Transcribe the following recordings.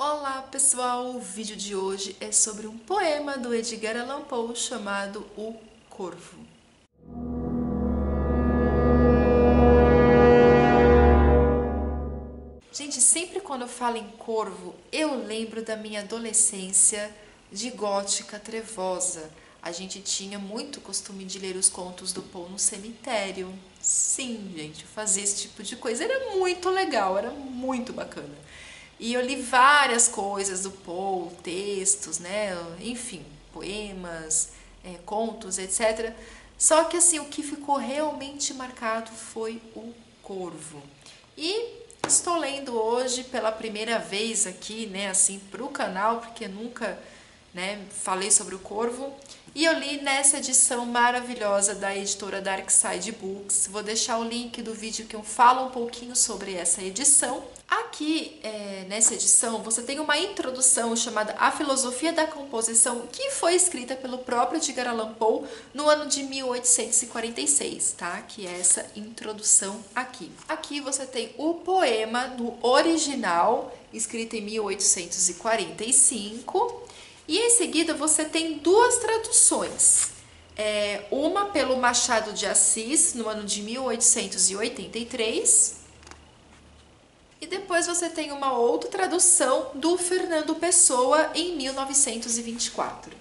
Olá pessoal, o vídeo de hoje é sobre um poema do Edgar Allan Poe chamado O Corvo. Gente, sempre quando eu falo em corvo, eu lembro da minha adolescência de gótica trevosa. A gente tinha muito costume de ler os contos do Poe no cemitério. Sim, gente, fazer esse tipo de coisa era muito legal, era muito bacana. E eu li várias coisas do Poe, textos, né? Enfim, poemas, contos, etc. Só que assim, o que ficou realmente marcado foi o Corvo. E estou lendo hoje pela primeira vez aqui, né, assim, para o canal, porque nunca, né, falei sobre o Corvo. E eu li nessa edição maravilhosa da editora Darkside Books. Vou deixar o link do vídeo que eu falo um pouquinho sobre essa edição. Aqui, nessa edição, você tem uma introdução chamada A Filosofia da Composição, que foi escrita pelo próprio Edgar Allan Poe no ano de 1846, tá? Que é essa introdução aqui. Aqui você tem o poema no original, escrito em 1845, e em seguida você tem duas traduções. Uma pelo Machado de Assis, no ano de 1883, e depois você tem uma outra tradução do Fernando Pessoa em 1924.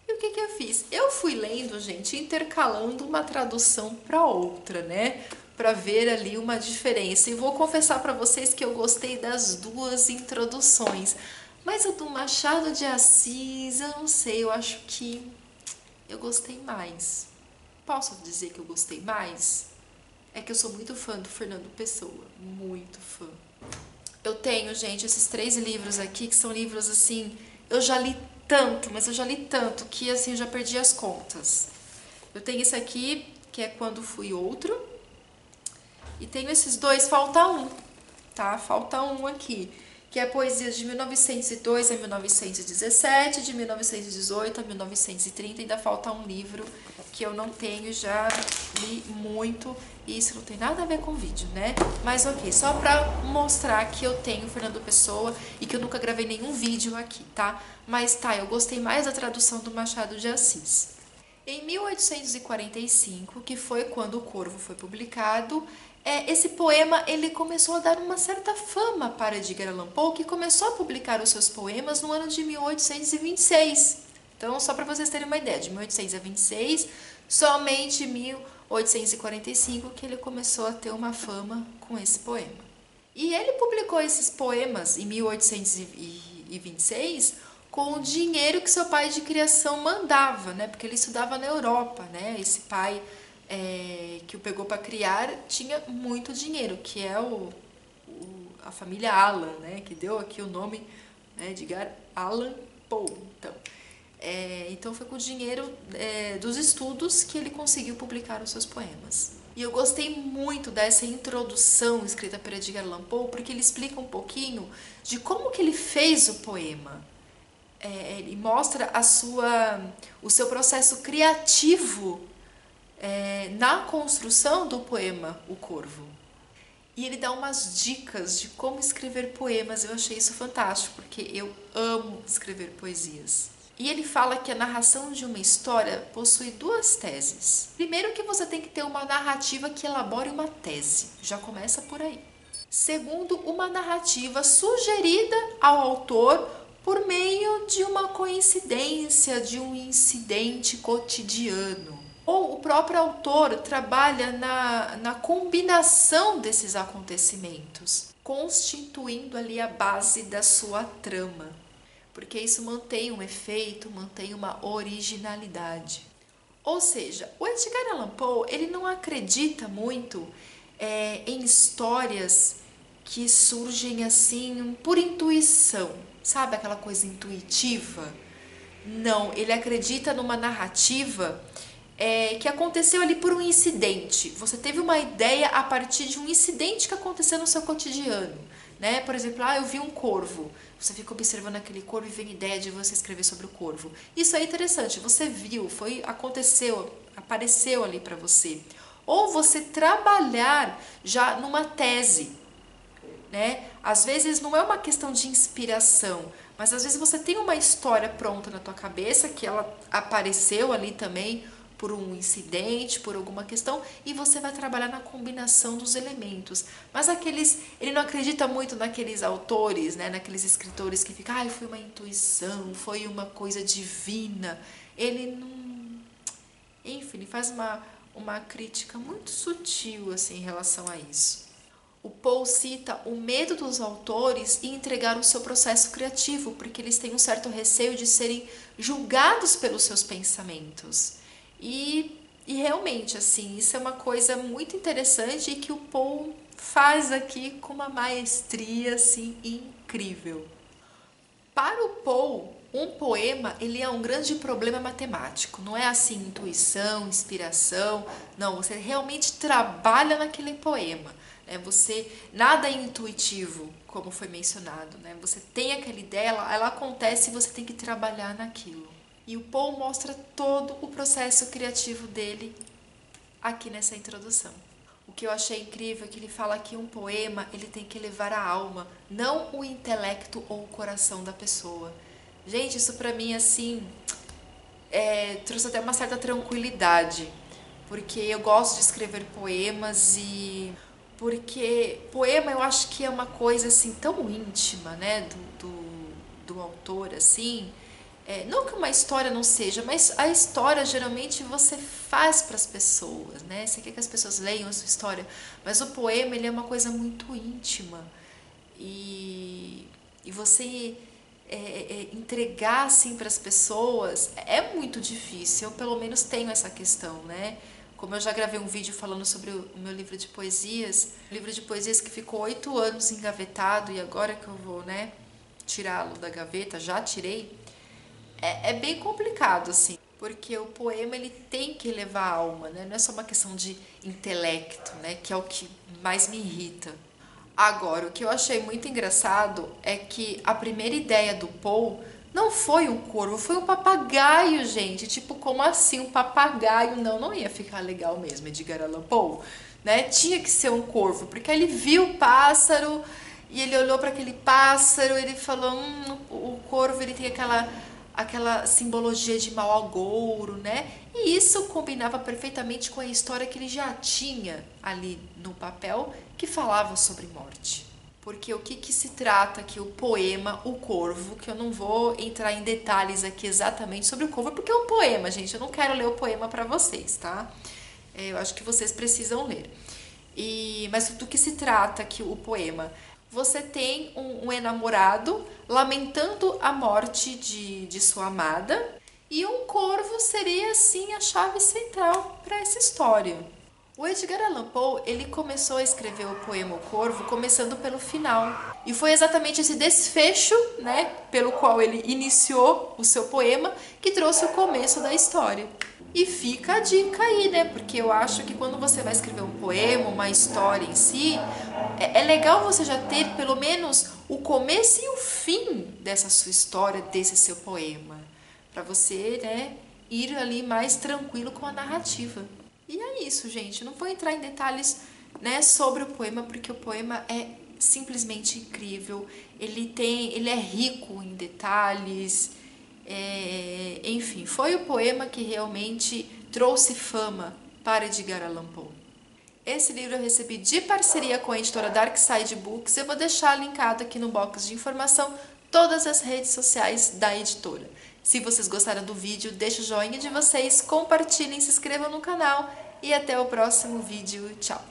E o que eu fiz? Eu fui lendo, gente, intercalando uma tradução para outra, né? Para ver ali uma diferença. E vou confessar para vocês que eu gostei das duas introduções. Mas a do Machado de Assis, eu não sei, eu acho que eu gostei mais. Posso dizer que eu gostei mais? É que eu sou muito fã do Fernando Pessoa, muito fã. Eu tenho, gente, esses 3 livros aqui, que são livros, assim, eu já li tanto, mas eu já li tanto, que, assim, eu já perdi as contas. Eu tenho esse aqui, que é Quando Fui Outro, e tenho esses dois, falta um, tá? Falta um aqui, que é poesias de 1902 a 1917, de 1918 a 1930, ainda falta um livro que eu não tenho, já li muito, e isso não tem nada a ver com vídeo, né? Mas ok, só pra mostrar que eu tenho Fernando Pessoa e que eu nunca gravei nenhum vídeo aqui, tá? Mas tá, eu gostei mais da tradução do Machado de Assis. Em 1845, que foi quando O Corvo foi publicado, esse poema ele começou a dar uma certa fama para Edgar Allan Poe, que começou a publicar os seus poemas no ano de 1826. Então, só para vocês terem uma ideia, de 1826, somente em 1845 que ele começou a ter uma fama com esse poema. E ele publicou esses poemas em 1826 com o dinheiro que seu pai de criação mandava, né? Porque ele estudava na Europa, né? Esse pai que o pegou para criar tinha muito dinheiro, que é a família Allan, né? Que deu aqui o nome, né, de Edgar Allan Poe. Então foi com o dinheiro dos estudos que ele conseguiu publicar os seus poemas. E eu gostei muito dessa introdução escrita por Edgar Allan Poe, porque ele explica um pouquinho de como que ele fez o poema. Ele mostra o seu processo criativo na construção do poema O Corvo. E ele dá umas dicas de como escrever poemas. Eu achei isso fantástico, porque eu amo escrever poesias. E ele fala que a narração de uma história possui 2 teses. Primeiro, que você tem que ter uma narrativa que elabore uma tese. Já começa por aí. Segundo, uma narrativa sugerida ao autor por meio de uma coincidência, de um incidente cotidiano. Ou o próprio autor trabalha na combinação desses acontecimentos, constituindo ali a base da sua trama, porque isso mantém um efeito, mantém uma originalidade. Ou seja, o Edgar Allan Poe, ele não acredita muito em histórias que surgem assim por intuição, sabe aquela coisa intuitiva? Não, ele acredita numa narrativa que aconteceu ali por um incidente. Você teve uma ideia a partir de um incidente que aconteceu no seu cotidiano, né? Por exemplo, eu vi um corvo. Você fica observando aquele corvo e vem ideia de você escrever sobre o corvo. Isso é interessante. Você viu, aconteceu, apareceu ali para você. Ou você trabalhar já numa tese, né? Às vezes não é uma questão de inspiração, mas às vezes você tem uma história pronta na tua cabeça que ela apareceu ali também por um incidente, por alguma questão, e você vai trabalhar na combinação dos elementos. Mas ele não acredita muito naqueles autores, né, naqueles escritores que ficam, ai, foi uma intuição, foi uma coisa divina. Ele não, enfim, ele faz uma crítica muito sutil assim em relação a isso. O Poe cita o medo dos autores em entregar o seu processo criativo, porque eles têm um certo receio de serem julgados pelos seus pensamentos. E realmente, assim, isso é uma coisa muito interessante e que o Poe faz aqui com uma maestria, assim, incrível. Para o Poe, um poema, ele é um grande problema matemático. Não é assim, intuição, inspiração. Não, você realmente trabalha naquele poema. Né? Nada é intuitivo, como foi mencionado. Né? Você tem aquela ideia, ela acontece e você tem que trabalhar naquilo. E o Poe mostra todo o processo criativo dele aqui nessa introdução. O que eu achei incrível é que ele fala que um poema ele tem que levar a alma, não o intelecto ou o coração da pessoa. Gente, isso pra mim assim trouxe até uma certa tranquilidade, porque eu gosto de escrever poemas e porque poema eu acho que é uma coisa assim tão íntima, né, do autor assim. Não que uma história não seja, mas a história geralmente você faz para as pessoas, né? Você quer que as pessoas leiam a sua história, mas o poema ele é uma coisa muito íntima e você entregar assim para as pessoas é muito difícil. Eu pelo menos tenho essa questão, né? Como eu já gravei um vídeo falando sobre o meu livro de poesias, que ficou 8 anos engavetado e agora que eu vou, né, tirá-lo da gaveta, já tirei. É bem complicado, assim, porque o poema ele tem que levar a alma, né? Não é só uma questão de intelecto, né? Que é o que mais me irrita. Agora, o que eu achei muito engraçado é que a primeira ideia do Poe não foi um corvo, foi um papagaio, gente. Tipo, como assim um papagaio? Não ia ficar legal mesmo, Edgar Allan Poe, né? Tinha que ser um corvo, porque ele viu o pássaro e ele olhou para aquele pássaro, ele falou, o corvo ele tem aquela simbologia de mau agouro, né? E isso combinava perfeitamente com a história que ele já tinha ali no papel, que falava sobre morte. Porque o que se trata aqui, o poema O Corvo, que eu não vou entrar em detalhes aqui exatamente sobre o corvo, porque é um poema, gente, eu não quero ler o poema para vocês, tá? Eu acho que vocês precisam ler. Mas do que se trata aqui o poema? Você tem um enamorado lamentando a morte de sua amada e um corvo seria assim a chave central para essa história. O Edgar Allan Poe, ele começou a escrever o poema O Corvo começando pelo final. E foi exatamente esse desfecho, né, pelo qual ele iniciou o seu poema, que trouxe o começo da história. E fica a dica aí, né? Porque eu acho que quando você vai escrever um poema, uma história em si, é legal você já ter pelo menos o começo e o fim dessa sua história, desse seu poema. Para você, né, ir ali mais tranquilo com a narrativa. E é isso, gente. Não vou entrar em detalhes, né, sobre o poema, porque o poema é simplesmente incrível. Ele é rico em detalhes. Enfim, foi o poema que realmente trouxe fama para Edgar Allan Poe. Esse livro eu recebi de parceria com a editora Darkside Books. Eu vou deixar linkado aqui no box de informação todas as redes sociais da editora. Se vocês gostaram do vídeo, deixa o joinha de vocês, compartilhem, se inscrevam no canal e até o próximo vídeo. Tchau!